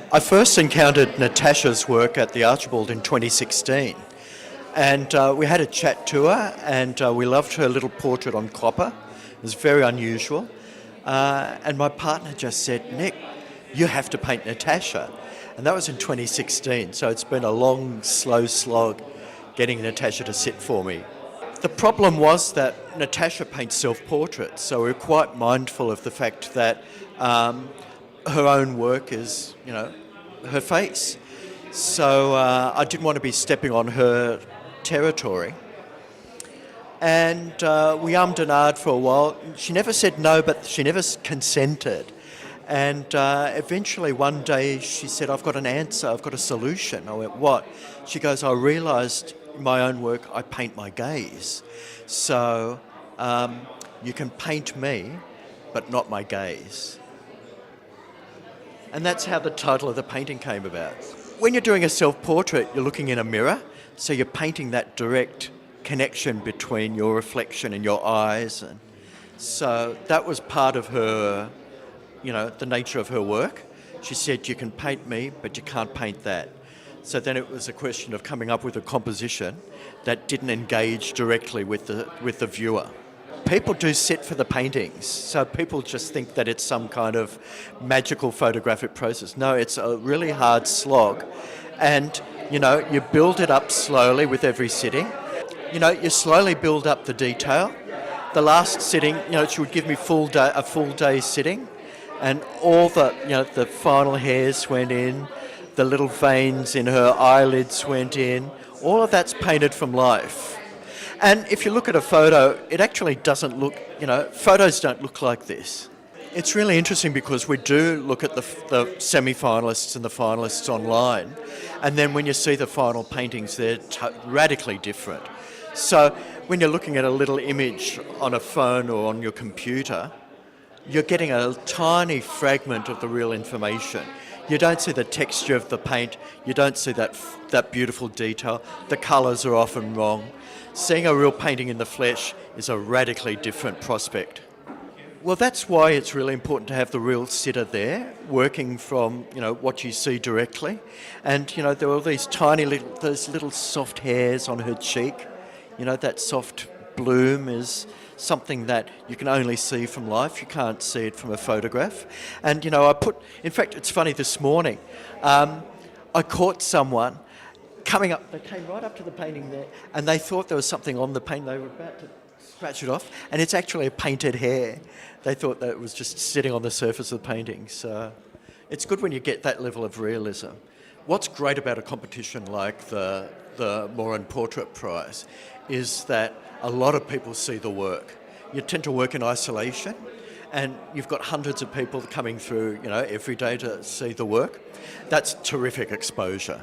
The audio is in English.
I first encountered Natasha's work at the Archibald in 2016, and we had a chat to her, and we loved her little portrait on copper. It was very unusual. And my partner just said, "Nick, you have to paint Natasha." And that was in 2016, so it's been a long, slow slog getting Natasha to sit for me. The problem was that Natasha paints self-portraits, so we're quite mindful of the fact that her own work is, her face. So I didn't want to be stepping on her territory. And we ummed and ahed for a while. She never said no, but she never consented. And eventually one day she said, "I've got an answer, I've got a solution." I went, "What?" She goes, "I realised in my own work I paint my gaze. So you can paint me, but not my gaze." And that's how the title of the painting came about. When you're doing a self-portrait, you're looking in a mirror, so you're painting that direct connection between your reflection and your eyes. And so that was part of her, the nature of her work. She said, "You can paint me, but you can't paint that." So then it was a question of coming up with a composition that didn't engage directly with the viewer. People do sit for the paintings, so people just think that it's some kind of magical photographic process. No, it's a really hard slog, and you build it up slowly with every sitting. You slowly build up the detail. The last sitting, she would give me a full day sitting, and all the final hairs went in, the little veins in her eyelids went in. All of that's painted from life. And if you look at a photo, it actually doesn't look, photos don't look like this. It's really interesting because we do look at the semi-finalists and the finalists online, and then when you see the final paintings, they're radically different. So when you're looking at a little image on a phone or on your computer, you're getting a tiny fragment of the real information. You don't see the texture of the paint, you don't see that beautiful detail, the colours are often wrong. Seeing a real painting in the flesh is a radically different prospect. Well, that's why it's really important to have the real sitter there, working from what you see directly. And there were all these those little soft hairs on her cheek. That soft bloom is something that you can only see from life. You can't see it from a photograph. And in fact, it's funny, this morning, I caught someone coming up. They came right up to the painting there, and they thought there was something on the painting. They were about to scratch it off, and it's actually a painted hair. They thought that it was just sitting on the surface of the painting. So it's good when you get that level of realism. What's great about a competition like the Moran Portrait Prize is that a lot of people see the work. You tend to work in isolation, and you've got hundreds of people coming through, every day to see the work. That's terrific exposure.